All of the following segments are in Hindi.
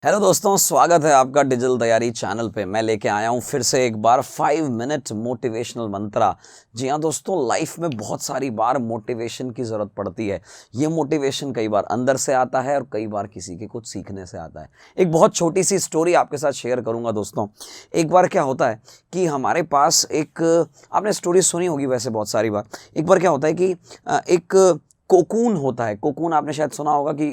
हेलो दोस्तों, स्वागत है आपका डिजिटल तैयारी चैनल पे। मैं लेके आया हूँ फिर से एक बार 5 मिनट मोटिवेशनल मंत्रा। जी हाँ दोस्तों, लाइफ में बहुत सारी बार मोटिवेशन की ज़रूरत पड़ती है। ये मोटिवेशन कई बार अंदर से आता है और कई बार किसी के कुछ सीखने से आता है। एक बहुत छोटी सी स्टोरी आपके साथ शेयर करूँगा दोस्तों। एक बार क्या होता है कि हमारे पास एक, आपने स्टोरी सुनी होगी वैसे बहुत सारी बार। एक बार क्या होता है कि एक कोकून होता है। कोकून आपने शायद सुना होगा कि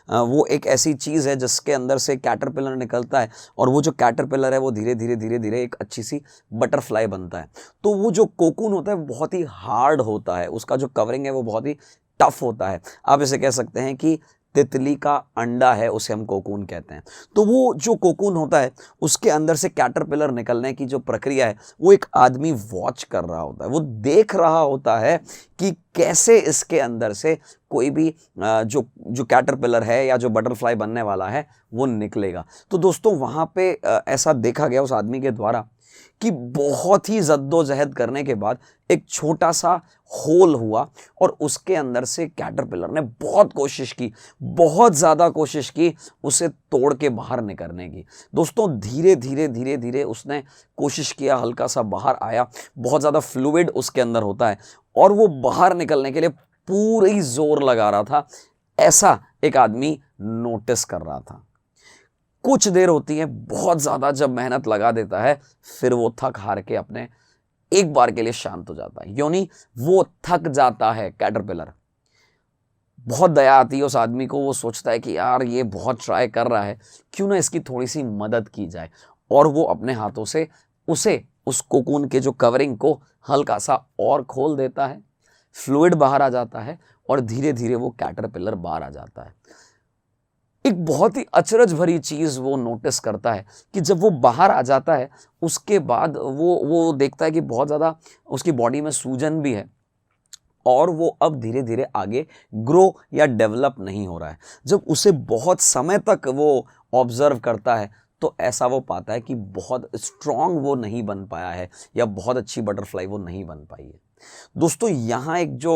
वो एक ऐसी चीज़ है जिसके अंदर से कैटरपिलर निकलता है और वो जो कैटरपिलर है वो धीरे धीरे धीरे धीरे एक अच्छी सी बटरफ्लाई बनता है। तो वो जो कोकून होता है वो बहुत ही हार्ड होता है, उसका जो कवरिंग है वो बहुत ही टफ होता है। आप इसे कह सकते हैं कि तितली का अंडा है, उसे हम कोकून कहते हैं। तो वो जो कोकून होता है उसके अंदर से कैटरपिलर निकलने की जो प्रक्रिया है वो एक आदमी वॉच कर रहा होता है, वो देख रहा होता है कि कैसे इसके अंदर से कोई भी जो जो कैटरपिलर है या जो बटरफ्लाई बनने वाला है वो निकलेगा। तो दोस्तों वहाँ पे ऐसा देखा गया उस आदमी के द्वारा कि बहुत ही जद्दोजहद करने के बाद एक छोटा सा होल हुआ और उसके अंदर से कैटरपिलर ने बहुत कोशिश की, बहुत ज़्यादा कोशिश की उसे तोड़ के बाहर निकलने की। दोस्तों धीरे धीरे धीरे धीरे उसने कोशिश किया, हल्का सा बाहर आया, बहुत ज़्यादा फ्लूइड उसके अंदर होता है और वो बाहर निकलने के लिए पूरी जोर लगा रहा था। ऐसा एक आदमी नोटिस कर रहा था। कुछ देर होती है, बहुत ज़्यादा जब मेहनत लगा देता है फिर वो थक हार के अपने एक बार के लिए शांत हो जाता है। यानी वो थक जाता है कैटरपिलर। बहुत दया आती है उस आदमी को, वो सोचता है कि यार ये बहुत ट्राई कर रहा है, क्यों ना इसकी थोड़ी सी मदद की जाए। और वो अपने हाथों से उस कोकून के जो कवरिंग को हल्का सा और खोल देता है, फ्लूइड बाहर आ जाता है और धीरे धीरे वो कैटरपिलर बाहर आ जाता है। एक बहुत ही अचरज भरी चीज़ वो नोटिस करता है कि जब वो बाहर आ जाता है उसके बाद वो देखता है कि बहुत ज़्यादा उसकी बॉडी में सूजन भी है और वो अब धीरे धीरे आगे ग्रो या डेवलप नहीं हो रहा है। जब उसे बहुत समय तक वो ऑब्जर्व करता है तो ऐसा वो पाता है कि बहुत स्ट्रांग वो नहीं बन पाया है या बहुत अच्छी बटरफ्लाई वो नहीं बन पाई है। दोस्तों यहाँ एक जो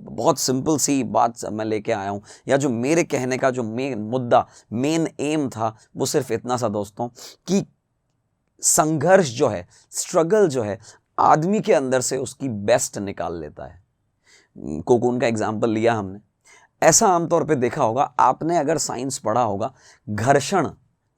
बहुत सिंपल सी बात मैं लेके आया हूँ, या जो मेरे कहने का जो मेन मुद्दा, मेन एम था, वो सिर्फ इतना सा दोस्तों कि संघर्ष जो है, स्ट्रगल जो है, आदमी के अंदर से उसकी बेस्ट निकाल लेता है। कोकून का एग्जाम्पल लिया हमने। ऐसा आमतौर पे देखा होगा आपने, अगर साइंस पढ़ा होगा, घर्षण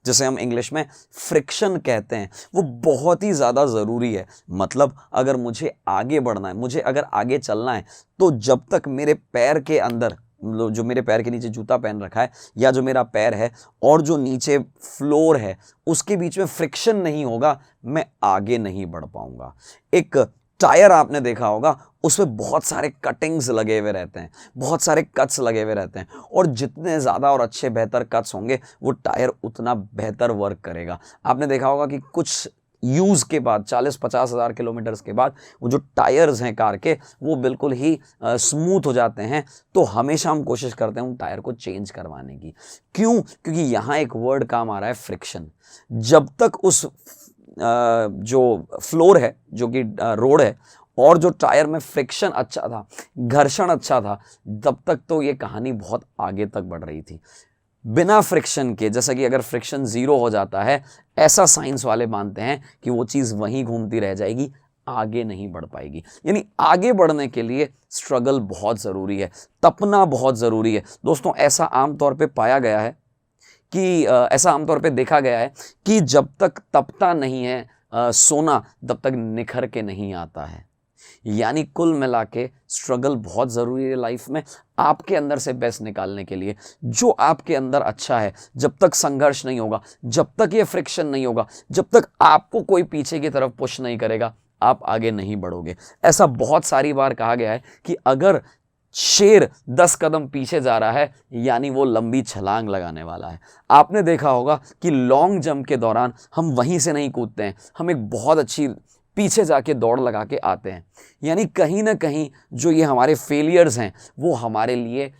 जिसे हम इंग्लिश में फ्रिक्शन कहते हैं, वो बहुत ही ज़्यादा ज़रूरी है। मतलब अगर मुझे आगे बढ़ना है, मुझे अगर आगे चलना है, तो जब तक मेरे पैर के अंदर, जो मेरे पैर के नीचे जूता पहन रखा है या जो मेरा पैर है और जो नीचे फ्लोर है उसके बीच में फ्रिक्शन नहीं होगा, मैं आगे नहीं बढ़ पाऊंगा। एक टायर आपने देखा होगा, उसमें बहुत सारे कटिंग्स लगे हुए रहते हैं, बहुत सारे कट्स लगे हुए रहते हैं और जितने ज़्यादा और अच्छे बेहतर कट्स होंगे वो टायर उतना बेहतर वर्क करेगा। आपने देखा होगा कि कुछ यूज़ के बाद 40-50 हज़ार किलोमीटर्स के बाद वो जो टायर्स हैं कार के वो बिल्कुल ही स्मूथ हो जाते हैं। तो हमेशा हम कोशिश करते हैं उन टायर को चेंज करवाने की। क्यों? क्योंकि यहाँ एक वर्ड काम आ रहा है, फ्रिक्शन। जब तक उस जो फ्लोर है, जो कि रोड है, और जो टायर में फ्रिक्शन अच्छा था, घर्षण अच्छा था, तब तक तो ये कहानी बहुत आगे तक बढ़ रही थी। बिना फ्रिक्शन के, जैसा कि अगर फ्रिक्शन ज़ीरो हो जाता है, ऐसा साइंस वाले मानते हैं कि वो चीज़ वहीं घूमती रह जाएगी, आगे नहीं बढ़ पाएगी। यानी आगे बढ़ने के लिए स्ट्रगल बहुत ज़रूरी है, तपना बहुत ज़रूरी है। दोस्तों ऐसा आमतौर पे पाया गया है कि ऐसा आमतौर पे देखा गया है कि जब तक तपता नहीं है सोना, तब तक निखर के नहीं आता है। यानी कुल मिला के स्ट्रगल बहुत ज़रूरी है लाइफ में, आपके अंदर से बेस्ट निकालने के लिए। जो आपके अंदर अच्छा है, जब तक संघर्ष नहीं होगा, जब तक ये फ्रिक्शन नहीं होगा, जब तक आपको कोई पीछे की तरफ पुश नहीं करेगा, आप आगे नहीं बढ़ोगे। ऐसा बहुत सारी बार कहा गया है कि अगर शेर 10 कदम पीछे जा रहा है यानी वो लंबी छलांग लगाने वाला है। आपने देखा होगा कि लॉन्ग जंप के दौरान हम वहीं से नहीं कूदते हैं, हम एक बहुत अच्छी पीछे जाके दौड़ लगा के आते हैं। यानी कहीं ना कहीं जो ये हमारे फेलियर्स हैं वो हमारे लिए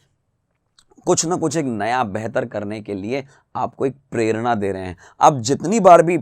कुछ ना कुछ एक नया बेहतर करने के लिए आपको एक प्रेरणा दे रहे हैं। आप जितनी बार भी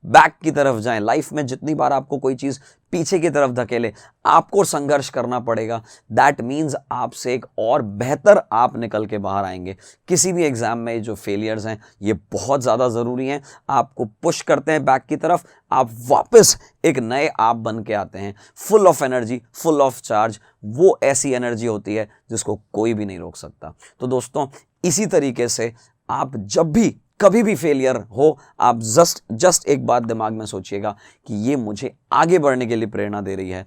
बैक की तरफ जाएं। लाइफ में जितनी बार आपको कोई चीज़ पीछे की तरफ धकेले, आपको संघर्ष करना पड़ेगा। दैट मीन्स आपसे एक और बेहतर आप निकल के बाहर आएंगे। किसी भी एग्जाम में जो फेलियर्स हैं ये बहुत ज़्यादा ज़रूरी हैं, आपको पुश करते हैं बैक की तरफ, आप वापस एक नए आप बन के आते हैं, full of energy, full of charge. वो ऐसी एनर्जी होती है जिसको कोई भी नहीं रोक सकता। तो दोस्तों, इसी तरीके से आप जब भी कभी भी फेलियर हो, आप जस्ट एक बात दिमाग में सोचिएगा कि ये मुझे आगे बढ़ने के लिए प्रेरणा दे रही है।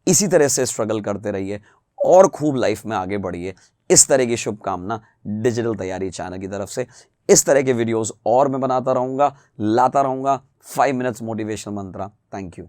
इसी तरह से स्ट्रगल करते रहिए और खूब लाइफ में आगे बढ़िए। इस तरह की शुभकामना डिजिटल तैयारी चैनल की तरफ से। इस तरह के वीडियोस और मैं बनाता रहूंगा, लाता रहूंगा। 5 minutes motivational Mantra. Thank you.